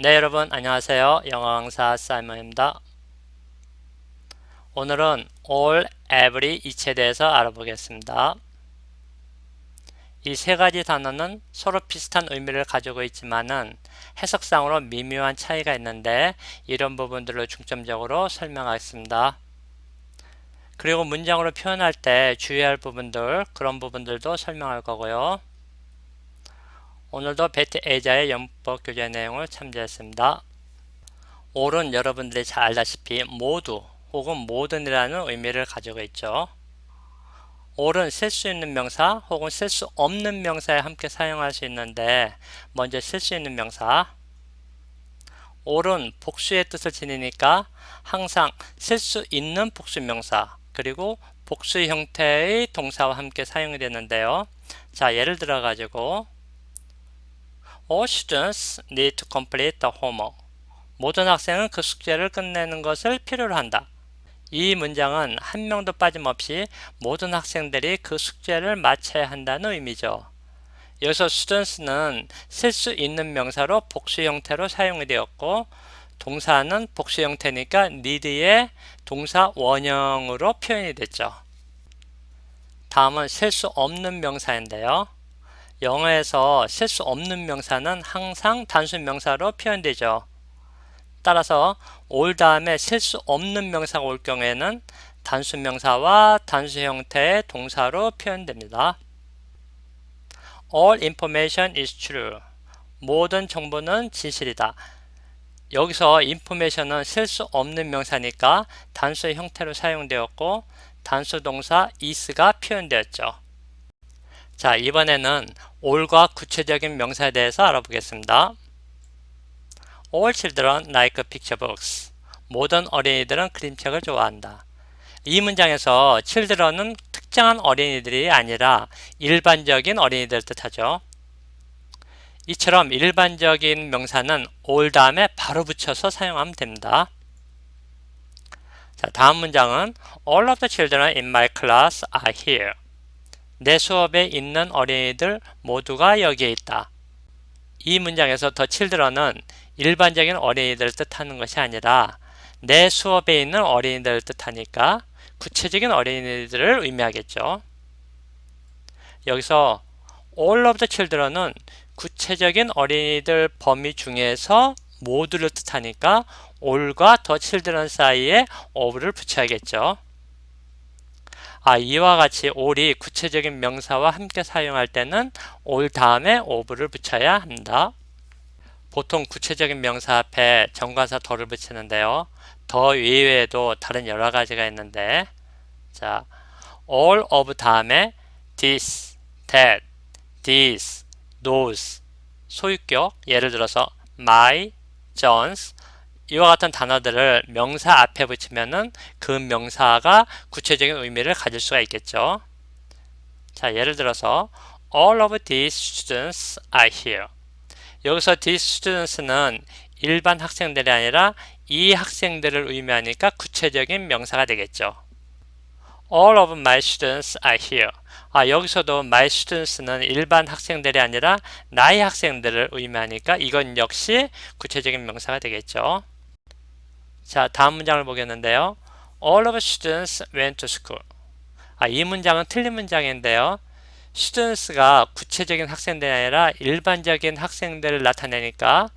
네, 여러분 안녕하세요. 영어 강사 사이먼입니다. 오늘은 all, every, each에 대해서 알아보겠습니다. 이 세 가지 단어는 서로 비슷한 의미를 가지고 있지만은 해석상으로 미묘한 차이가 있는데 이런 부분들을 중점적으로 설명하겠습니다. 그리고 문장으로 표현할 때 주의할 부분들, 그런 부분들도 설명할 거고요. 오늘도 베티 에이자의 영법 교재 내용을 참조했습니다. all은 여러분들이 잘 알다시피 모두 혹은 모든이라는 의미를 가지고 있죠. all은 쓸 수 있는 명사 혹은 쓸 수 없는 명사에 함께 사용할 수 있는데 먼저 쓸 수 있는 명사 all은 복수의 뜻을 지니니까 항상 쓸 수 있는 복수 명사 그리고 복수 형태의 동사와 함께 사용이 되는데요. 자, 예를 들어 가지고 All students need to complete the homework. 모든 학생은 그 숙제를 끝내는 것을 필요로 한다. 이 문장은 한 명도 빠짐없이 모든 학생들이 그 숙제를 마쳐야 한다는 의미죠. 여기서 students는 쓸 수 있는 명사로 복수 형태로 사용이 되었고 동사는 복수 형태니까 need의 동사 원형으로 표현이 됐죠. 다음은 쓸 수 없는 명사인데요. 영어에서 쓸 수 없는 명사는 항상 단수 명사로 표현되죠. 따라서 all 다음에 쓸 수 없는 명사가 올 경우에는 단수 명사와 단수 형태의 동사로 표현됩니다. All information is true. 모든 정보는 진실이다. 여기서 information은 쓸 수 없는 명사니까 단수 형태로 사용되었고 단수 동사 is가 표현되었죠. 자, 이번에는 all과 구체적인 명사에 대해서 알아보겠습니다. All children like picture books. 모든 어린이들은 그림책을 좋아한다. 이 문장에서 children은 특정한 어린이들이 아니라 일반적인 어린이들을 뜻하죠. 이처럼 일반적인 명사는 all 다음에 바로 붙여서 사용하면 됩니다. 자, 다음 문장은 All of the children in my class are here. 내 수업에 있는 어린이들 모두가 여기에 있다. 이 문장에서 the children은 일반적인 어린이들을 뜻하는 것이 아니라 내 수업에 있는 어린이들을 뜻하니까 구체적인 어린이들을 의미하겠죠. 여기서 all of the children은 구체적인 어린이들 범위 중에서 모두를 뜻하니까 all과 the children 사이에 of를 붙여야겠죠. 이와 같이 all이 구체적인 명사와 함께 사용할 때는 all 다음에 of를 붙여야 합니다. 보통 구체적인 명사 앞에 정관사 더를 붙이는데요. 더 이외에도 다른 여러 가지가 있는데, 자, all of 다음에 this, that, these, those, 소유격, 예를 들어서 my, John's, 이와 같은 단어들을 명사 앞에 붙이면은 그 명사가 구체적인 의미를 가질 수가 있겠죠. 자, 예를 들어서 all of these students are here. 여기서 these students는 일반 학생들이 아니라 이 학생들을 의미하니까 구체적인 명사가 되겠죠. All of my students are here. 여기서도 my students는 일반 학생들이 아니라 나의 학생들을 의미하니까 이건 역시 구체적인 명사가 되겠죠. 자, 다음 문장을 보겠는데요. All of students went to school. 이 문장은 틀린 문장인데요. students가 구체적인 학생들이 아니라 일반적인 학생들을 나타내니까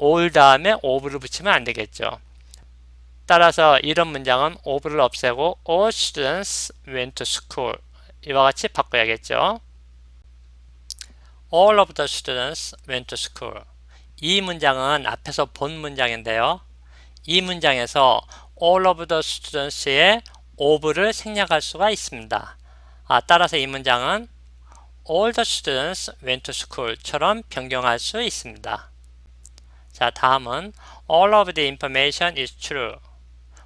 all 다음에 of를 붙이면 안 되겠죠. 따라서 이런 문장은 of를 없애고 all students went to school 이와 같이 바꿔야겠죠. All of the students went to school. 이 문장은 앞에서 본 문장인데요. 이 문장에서 all of the students의 of를 생략할 수가 있습니다. 따라서 이 문장은 all the students went to school처럼 변경할 수 있습니다. 자, 다음은 all of the information is true.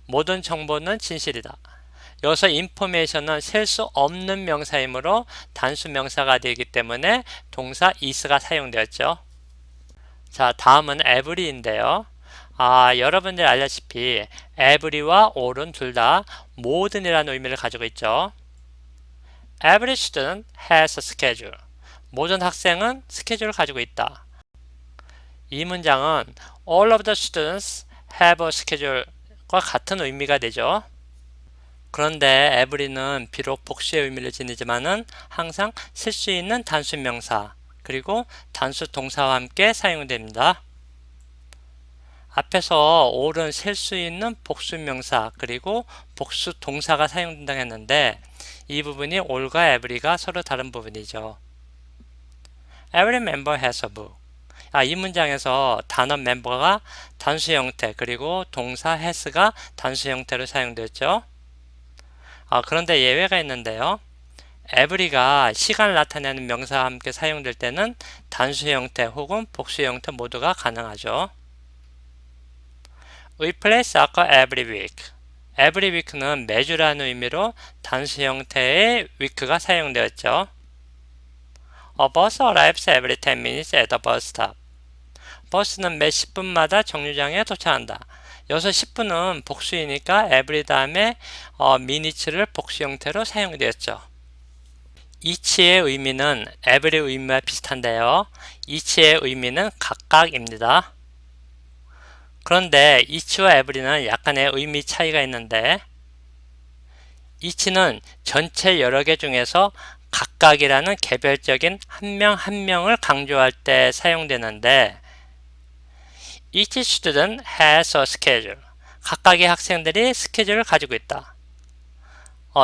모든 정보는 진실이다. 여기서 information은 셀 수 없는 명사이므로 단수 명사가 되기 때문에 동사 is가 사용되었죠. 자, 다음은 every인데요. 여러분들이 알다시피 every와 all은 둘 다 모든이라는 의미를 가지고 있죠. Every student has a schedule. 모든 학생은 스케줄을 가지고 있다. 이 문장은 all of the students have a schedule과 같은 의미가 되죠. 그런데 every는 비록 복수의 의미를 지니지만은 항상 쓸 수 있는 단수 명사 그리고 단수 동사와 함께 사용됩니다. 앞에서 all은 셀 수 있는 복수 명사 그리고 복수 동사가 사용된다고 했는데 이 부분이 all과 every가 서로 다른 부분이죠. Every member has a book. 이 문장에서 단어 멤버가 단수 형태 그리고 동사 has가 단수 형태로 사용되었죠. 그런데 예외가 있는데요. every가 시간을 나타내는 명사와 함께 사용될 때는 단수 형태 혹은 복수 형태 모두가 가능하죠. We play soccer every week. every week는 매주라는 의미로 단수 형태의 week가 사용되었죠. A bus arrives every 10 minutes at the bus stop. 버스는 매 10분마다 정류장에 도착한다. 여기서 10분은 복수이니까 every 다음에 minutes를 복수 형태로 사용되었죠. each의 의미는 every 의미와 비슷한데요. each의 의미는 각각입니다. 그런데 each와 every는 약간의 의미 차이가 있는데 each는 전체 여러 개 중에서 각각이라는 개별적인 한 명 한 명을 강조할 때 사용되는데 Each student has a schedule. 각각의 학생들이 스케줄을 가지고 있다.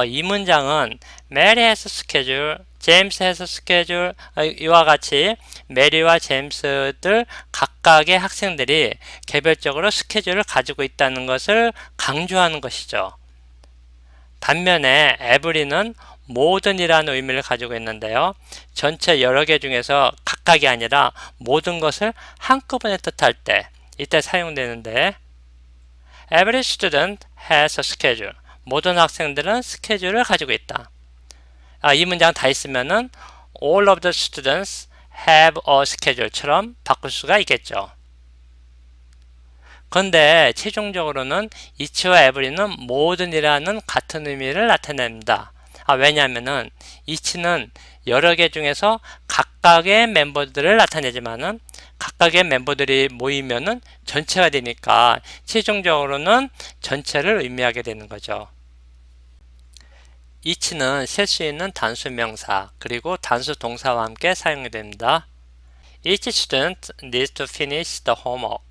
이 문장은 Mary has a schedule, James has a schedule 이와 같이 메리와 제임스들 각각의 학생들이 개별적으로 스케줄을 가지고 있다는 것을 강조하는 것이죠. 반면에 every는 모든이라는 의미를 가지고 있는데요. 전체 여러 개 중에서 각각이 아니라 모든 것을 한꺼번에 뜻할 때 이때 사용되는데 Every student has a schedule. 모든 학생들은 스케줄을 가지고 있다. 이 문장 다 있으면은 All of the students have a schedule처럼 바꿀 수가 있겠죠. 그런데 최종적으로는 each와 every는 모든이라는 같은 의미를 나타냅니다. 왜냐하면은 each는 여러 개 중에서 각각의 멤버들을 나타내지만은 각각의 멤버들이 모이면은 전체가 되니까 최종적으로는 전체를 의미하게 되는 거죠. each는 셀 수 있는 단수 명사 그리고 단수 동사와 함께 사용이 됩니다. Each student needs to finish the homework.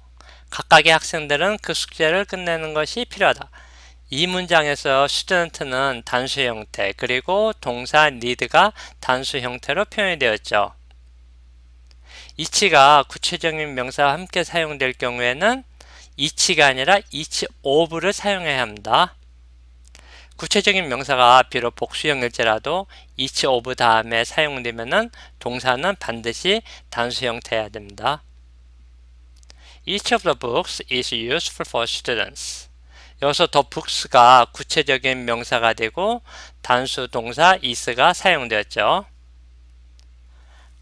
각각의 학생들은 그 숙제를 끝내는 것이 필요하다. 이 문장에서 student는 단수 형태 그리고 동사 need가 단수 형태로 표현이 되었죠. each가 구체적인 명사와 함께 사용될 경우에는 each가 아니라 each of를 사용해야 합니다. 구체적인 명사가 비록 복수형일지라도 each of 다음에 사용되면은 동사는 반드시 단수 형태여야 됩니다. Each of the books is useful for students. 여기서 the books가 구체적인 명사가 되고 단수 동사 is가 사용되었죠.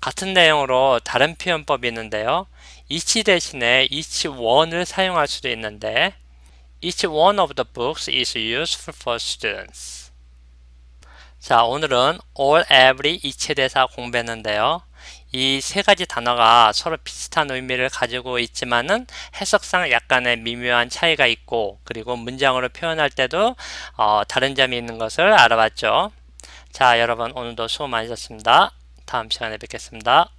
같은 내용으로 다른 표현법이 있는데요. each 대신에 each one을 사용할 수도 있는데 Each one of the books is useful for students. 자, 오늘은 all, every, each에 대해서 공부했는데요. 이 세 가지 단어가 서로 비슷한 의미를 가지고 있지만은 해석상 약간의 미묘한 차이가 있고 그리고 문장으로 표현할 때도 다른 점이 있는 것을 알아봤죠. 자, 여러분 오늘도 수고 많으셨습니다. 다음 시간에 뵙겠습니다.